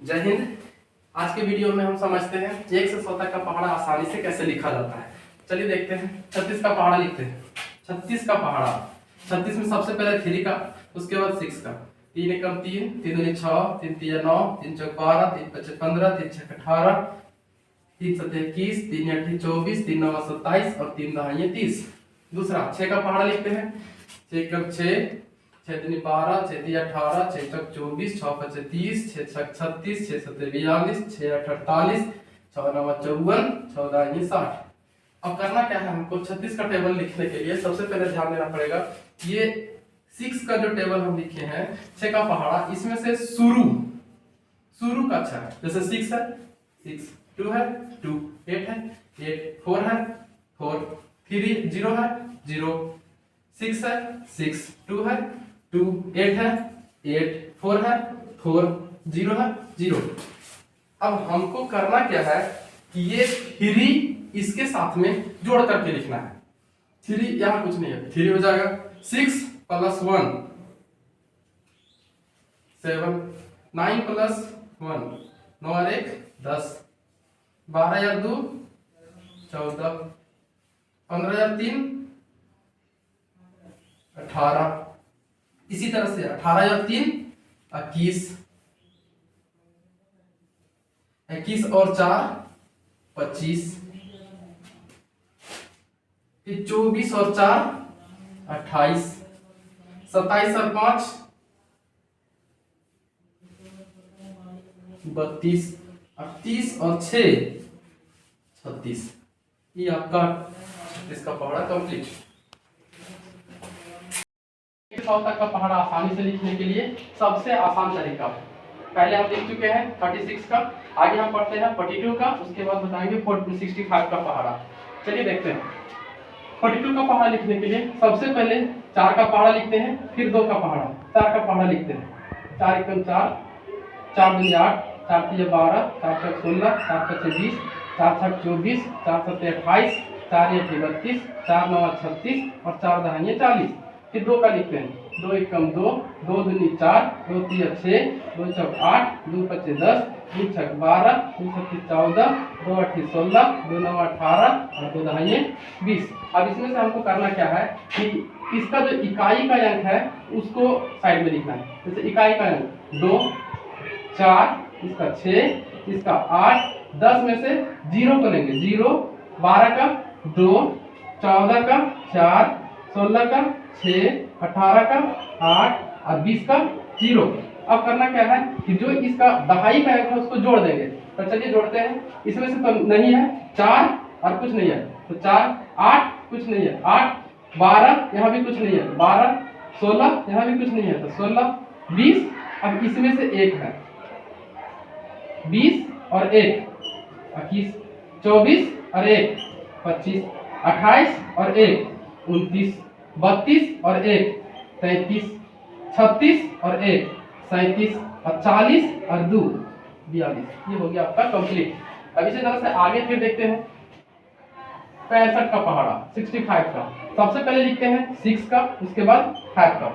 जय हिंद। आज के वीडियो में हम समझते हैं 1 से 100 तक का पहाड़ा आसानी से कैसे लिखा जाता है। चलिए देखते हैं। 36 का पहाड़ा लिखते हैं। 36 का पहाड़ा, 36 में सबसे पहले 3 का, उसके बाद 6 का। 3 एकम 3, 3 दूनी 6, 3 तिया 9, 3 चौक 12, 3 पचे 15, 3 छक 18, 3 सते 21, 3 अठी 24, 3 नवा 27 और 3 दहाइये 30। दूसरा 6 का पहाड़ा लिखते हैं। 6 एकम 6, 6 दूनी 12, 6 तिया 18, 6 चौक 24, 6 पचे 30, 6 छक 36, 6 सते 42, 6 आठ 48, 6 नवा 54, 6 दहाइये 60। अब करना क्या है हमको 36 का टेबल लिखने के लिए सबसे पहले ध्यान देना पड़ेगा। ये 6 का जो टेबल हम लिखे हैं 6 का पहाड़ा, इसमें से शुरू का अच्छा है। जैसे 6 है 6, 2 है 2, 8 है 8, 4 है 4, 3 0 है 0, 6 है 6, 2 है 2, 8 है 8, 4 है 4, 0 है 0। अब हमको करना क्या है कि ये 3 इसके साथ में जोड़ करके लिखना है। 3 यहां कुछ नहीं है, 3 हो जाएगा। 6 प्लस 1 7, 9 प्लस 1 9 और 1 10, 12 और 2 14, 15 और 3 18। इसी तरह से 18 और 3 21, 21 और 4 25, 24 और 4 28, 27 और 5 32, 30 और 6 36। ये आपका 36 का पहाड़ा कंप्लीट। 100 तक का पहाड़ा आसानी से लिखने के लिए सबसे आसान तरीका पहले हम लिख चुके हैं 36 का। आगे हम पढ़ते हैं 42 का, उसके बाद बताएंगे 65 का पहाड़ा। चलिए देखते हैं। 42 का पहाड़ा लिखने के लिए सबसे पहले 4 का पहाड़ा लिखते हैं, फिर 2 का पहाड़ा। 4 का पहाड़ा लिखते हैं। 4 एकम 4, 4 दूनी 8, 4 तिया 12, 4 चौक 16, 4 पचे 20, 4 छक 24, 4 सते 28, 4 अठी 32, 4 नवा 36 और 4 दहाइये 40। फिर 2 का लिखते हैं। 2 एकम 2, 2 दूनी 4, 2 तिया 6, 2 चौक 8, 2 पचे 10, 2 छक 12, 2 सते 14, 2 अठी 16, 2 नवा 18 और 2 दहाइये 20। अब इसमें से हमको करना क्या है कि इसका जो इकाई का अंक है उसको साइड में लिखना है। जैसे इकाई का अंक 2, 4, इसका 6, इसका 8, 10 में से 0 को लेंगे। 0, 12 का 2, 14 का 4, 16 का 6, 18 का 8 और 20 का 0। अब करना क्या है कि जो इसका दहाई का अंक है उसको जोड़ देंगे। तो चलिए जोड़ते हैं। इसमें से तो नहीं है 4 और कुछ नहीं है, तो 4, 8 कुछ नहीं है, 8, 12 यहाँ भी कुछ नहीं है, 12, 16 यहाँ भी कुछ नहीं है, तो 16, 20। अब इसमें से 1 है, 20 और 1 21, 24 और 1 25, 28 और 1 29, 32 और 1 33, 36 और 1 37 और 40 और 2 42। ये हो गया आपका कंप्लीट। अब इसी तरह से आगे फिर देखते हैं 65 का पहाड़ा, 65 का। सबसे पहले लिखते हैं 6 का, उसके बाद 5 का।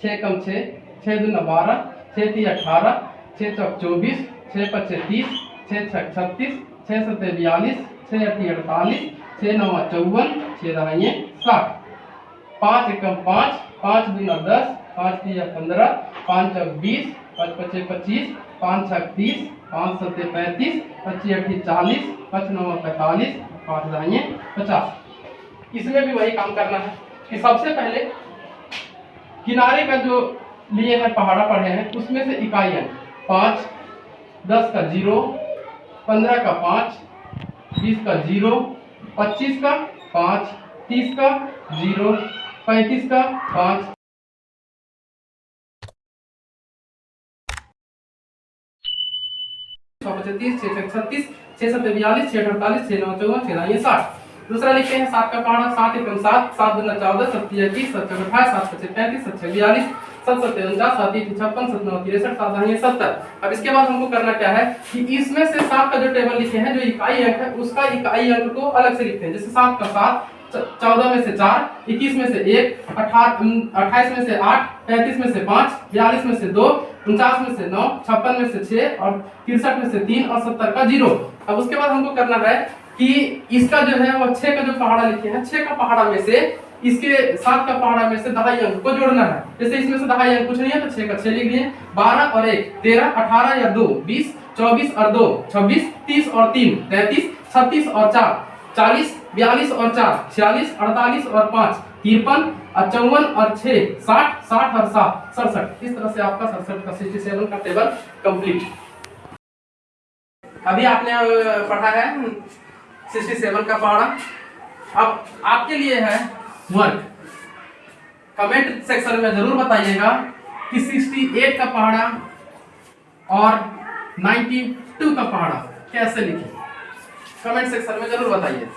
6 कम 6, 6 दूना 12, 6 तिया 18, 6 चौक 24, 6 पचे 30, 6 छक 36, 6 सते 42, 6 अठी 48, 6 नवा 54, 6 दहाइये 60। 5 एकम 5, 5 दूना 10, 5 तिया 15, 5 चौक 20, 5 पचे 25, 5 छक 30, 5 सते 35, 25 अठी 40, 5 नवा 45, 5 दहाइये 50। इसमें भी वही काम करना है कि सबसे पहले किनारे का जो लिए हैं पहाड़ा पढ़े हैं उसमें से इकाई है 5, 10 का 0, 15 का 5, 20 का 0, 25 का 5, 30 का 0, 35 का 5, 6 पचे 30, 6 छक 36, 6 सते 42, 6 अठ 48, 6 नौ 54, 6 दहाइये 60। दूसरा लिखते हैं 7 का पहाड़ा। 7 एकम 7, 7 दूना 14, 7 तिया 21, 7 चौक 28, 7 पचे 35, 7 छक 42, 7 सते 49, 7 तीन 56, 7 नौ 63, 7 दहाइये 70। अब इसके बाद हमको करना क्या है कि इसमें से 7 का जो टेबल लिखे हैं जो इकाई अंक है उसका इकाई अंक को अलग से लिखते हैं। जैसे 7 का 7, 14 में से 4, 21 में से 1, 28 में से 8, 33 में से 5, 42 में से 2, 49 में से 9, 56 में से 6 और 63 में से 3 और 70 का 0। अब उसके बाद हमको करना है कि इसका जो है वो 6 का जो पहाड़ा लिखे हैं, 6 का पहाड़ा में से इसके 7 का पहाड़ा में से दहाई अंक को जोड़ना है। जैसे इसमें से दहाई अंक कुछ नहीं है तो 6 का 6 लिख दिए। 12 और 1 13, 18 या 2 20, 24 और 2 26, 30 और 3 33, 36 और 4 40, 42 और 4 46, 48 और 5 53 और 54 और 6 60, 60 और 7 67। इस तरह से आपका 67 का 67 का टेबल कंप्लीट। अभी आपने पढ़ा है 67 का पहाड़ा। अब आपके लिए है वर्क। कमेंट सेक्शन में जरूर बताइएगा कि 68 का पहाड़ा और 92 का पहाड़ा कैसे लिखें। कमेंट सेक्शन में जरूर बताइए।